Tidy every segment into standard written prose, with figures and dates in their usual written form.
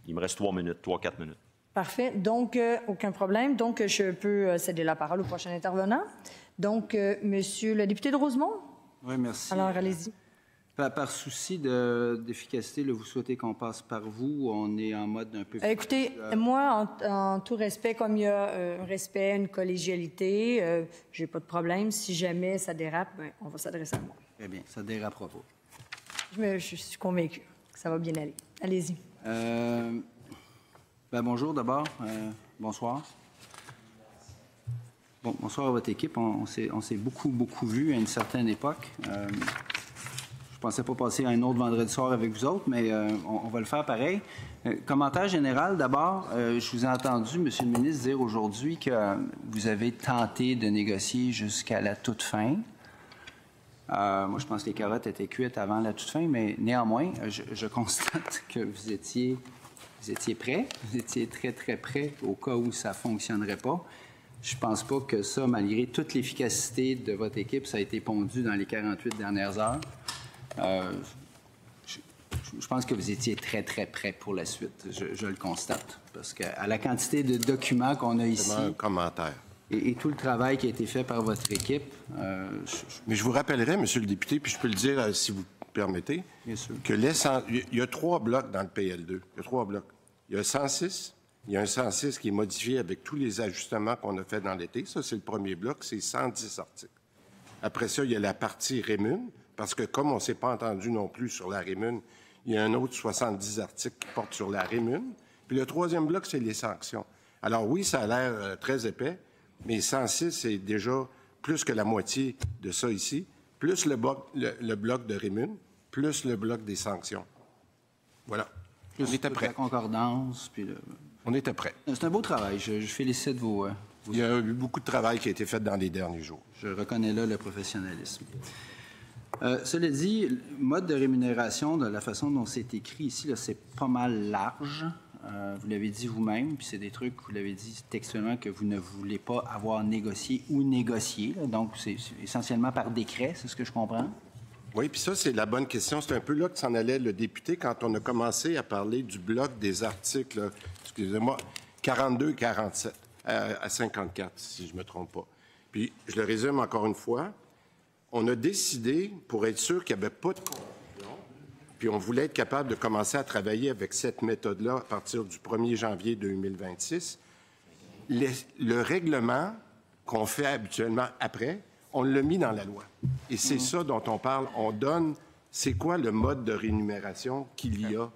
Il me reste 3 minutes, 3-4 minutes. Parfait. Donc, aucun problème. Donc, je peux céder la parole au prochain intervenant. Donc, Monsieur le député de Rosemont. Oui, merci. Alors, allez-y. Par souci d'efficacité, vous souhaitez qu'on passe par vous ou on est en mode un peu... Écoutez, moi, en tout respect, comme il y a un respect, une collégialité, j'ai pas de problème. Si jamais ça dérape, ben, on va s'adresser à moi. Très bien, ça dérapera pas. Je suis convaincue que ça va bien aller. Allez-y. Bonjour d'abord. Bonsoir. Bonsoir à votre équipe. On s'est beaucoup vu à une certaine époque. Je pensais pas passer un autre vendredi soir avec vous autres, mais on va le faire pareil. Commentaire général, d'abord, je vous ai entendu, Monsieur le ministre, dire aujourd'hui que vous avez tenté de négocier jusqu'à la toute fin. Moi, je pense que les carottes étaient cuites avant la toute fin, mais néanmoins, je constate que vous étiez prêt. Vous étiez très, très prêt au cas où ça ne fonctionnerait pas. Je ne pense pas que ça, malgré toute l'efficacité de votre équipe, ça a été pondu dans les 48 dernières heures. Je pense que vous étiez très, très prêt pour la suite. Je le constate. Parce qu'à la quantité de documents qu'on a ici... Un commentaire. Et tout le travail qui a été fait par votre équipe... Mais je vous rappellerai, Monsieur le député, puis je peux le dire si vous permettez, Bien sûr. Que il y a 3 blocs dans le PL2. Il y a 3 blocs. Il y a 106. Il y a un 106 qui est modifié avec tous les ajustements qu'on a fait dans l'été. Ça, c'est le premier bloc. C'est 110 articles. Après ça, il y a la partie Rémun, parce que comme on ne s'est pas entendu non plus sur la Rémun, il y a un autre 70 articles qui portent sur la Rémun. Puis le 3e bloc, c'est les sanctions. Alors oui, ça a l'air très épais, mais 106, c'est déjà plus que la moitié de ça ici, plus le bloc de Rémun, plus le bloc des sanctions. Voilà. On était prêt. La concordance, puis On était prêt. C'est un beau travail. Je félicite vos... Il y a eu beaucoup de travail qui a été fait dans les derniers jours. Je reconnais là le professionnalisme. Cela dit, le mode de rémunération, de la façon dont c'est écrit ici, c'est pas mal large. Vous l'avez dit vous-même, puis c'est des trucs, vous l'avez dit textuellement, que vous ne voulez pas avoir négocié ou négocié. Là. Donc, c'est essentiellement par décret, c'est ce que je comprends? Oui, puis ça, c'est la bonne question. C'est un peu là que s'en allait le député quand on a commencé à parler du bloc des articles, excusez-moi, 42 et 47, à 54, si je ne me trompe pas. Puis, je le résume encore une fois. On a décidé, pour être sûr qu'il n'y avait pas de confusion, puis on voulait être capable de commencer à travailler avec cette méthode-là à partir du 1er janvier 2026. Le règlement qu'on fait habituellement après, on l'a mis dans la loi. Et c'est ça dont on parle. On donne, c'est quoi le mode de rémunération qu'il y a.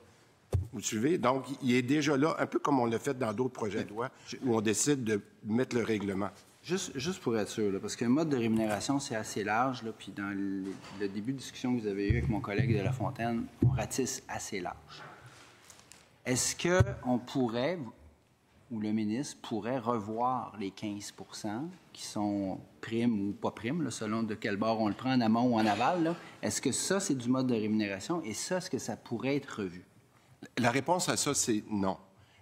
Vous suivez? Donc, il est déjà là, un peu comme on l'a fait dans d'autres projets de loi, où on décide de mettre le règlement. Juste pour être sûr, là, parce qu'un mode de rémunération, c'est assez large, là, puis dans le début de discussion que vous avez eu avec mon collègue de La Fontaine, on ratisse assez large. Est-ce qu'on pourrait, ou le ministre pourrait revoir les 15 % qui sont primes ou pas primes, là, selon de quel bord on le prend, en amont ou en aval? Là? Est-ce que ça, c'est du mode de rémunération? Et ça, est-ce que ça pourrait être revu? La réponse à ça, c'est non.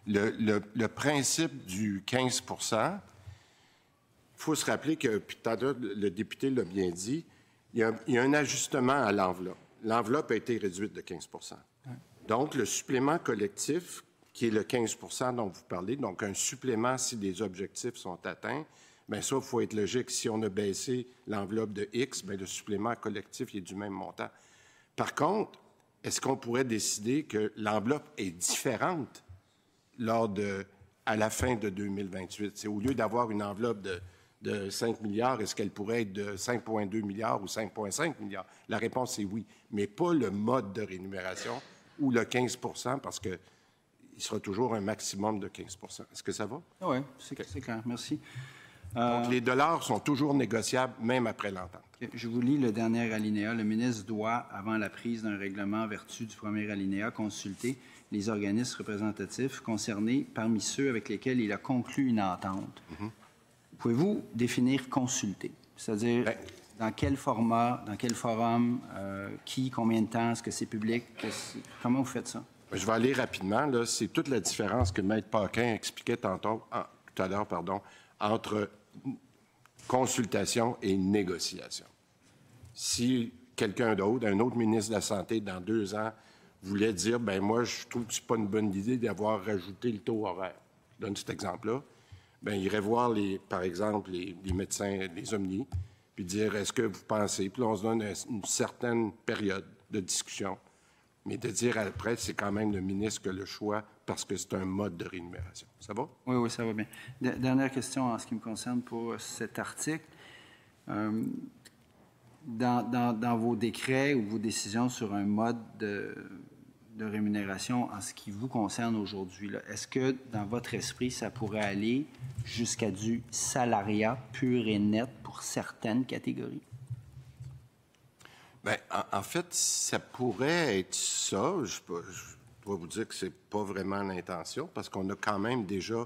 Le principe du 15 %, il faut se rappeler que, puis tout à l'heure, le député l'a bien dit, il y a un ajustement à l'enveloppe. L'enveloppe a été réduite de 15 %. Donc, le supplément collectif, qui est le 15 % dont vous parlez, donc un supplément si les objectifs sont atteints, bien ça, il faut être logique. Si on a baissé l'enveloppe de X, bien le supplément collectif il est du même montant. Par contre, est-ce qu'on pourrait décider que l'enveloppe est différente à la fin de 2028? C'est au lieu d'avoir une enveloppe de 5 milliards, est-ce qu'elle pourrait être de 5,2 milliards ou 5,5 milliards? La réponse est oui, mais pas le mode de rémunération ou le 15 % parce qu'il sera toujours un maximum de 15 % Est-ce que ça va? Oui, c'est clair. Merci. Donc, les dollars sont toujours négociables, même après l'entente. Je vous lis le dernier alinéa. Le ministre doit, avant la prise d'un règlement en vertu du premier alinéa, consulter les organismes représentatifs concernés parmi ceux avec lesquels il a conclu une entente. Pouvez-vous définir consulter? C'est-à-dire, dans quel format, dans quel forum, qui, combien de temps, est-ce que c'est public? Comment vous faites ça? Je vais aller rapidement. Là. C'est toute la différence que Maître Paquin expliquait tout à l'heure, entre consultation et négociation. Si quelqu'un d'autre, un autre ministre de la Santé, dans 2 ans, voulait dire, ben moi, je trouve que c'est pas une bonne idée d'avoir rajouté le taux horaire. Je donne cet exemple-là. Ben, il irait voir, par exemple, les médecins, les omnis, puis dire, est-ce que vous pensez? Puis là, on se donne une certaine période de discussion. Mais de dire après, c'est quand même le ministre qui a le choix parce que c'est un mode de rémunération. Ça va? Oui, oui, ça va bien. Dernière question en ce qui me concerne pour cet article. Dans vos décrets ou vos décisions sur un mode de rémunération en ce qui vous concerne aujourd'hui, est-ce que dans votre esprit, ça pourrait aller jusqu'à du salariat pur et net pour certaines catégories? Bien, en fait, ça pourrait être ça. Je dois vous dire que c'est pas vraiment l'intention parce qu'on a quand même déjà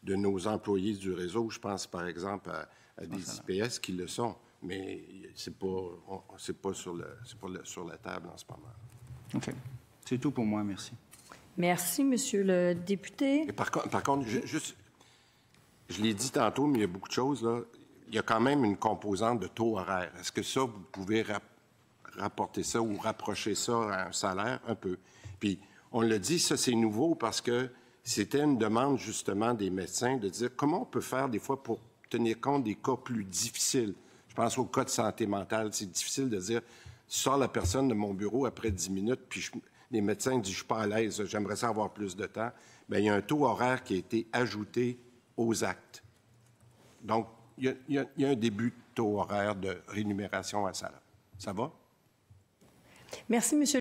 de nos employés du réseau, je pense par exemple à des IPS qui le sont, mais c'est pas sur la table en ce moment. OK. C'est tout pour moi, merci. Merci, Monsieur le député. Et par contre, je l'ai dit tantôt, mais il y a beaucoup de choses, là. Il y a quand même une composante de taux horaire. Est-ce que ça, vous pouvez rapporter ça ou rapprocher ça à un salaire? Un peu. Puis, on l'a dit, ça, c'est nouveau parce que c'était une demande, justement, des médecins de dire comment on peut faire, des fois, pour tenir compte des cas plus difficiles. Je pense au cas de santé mentale. C'est difficile de dire, je sors la personne de mon bureau après 10 minutes, puis les médecins disent, je suis pas à l'aise, j'aimerais ça avoir plus de temps. Bien, il y a un taux horaire qui a été ajouté aux actes. Donc, il y a un début de taux horaire de rémunération à salaire. Ça va? Merci, Monsieur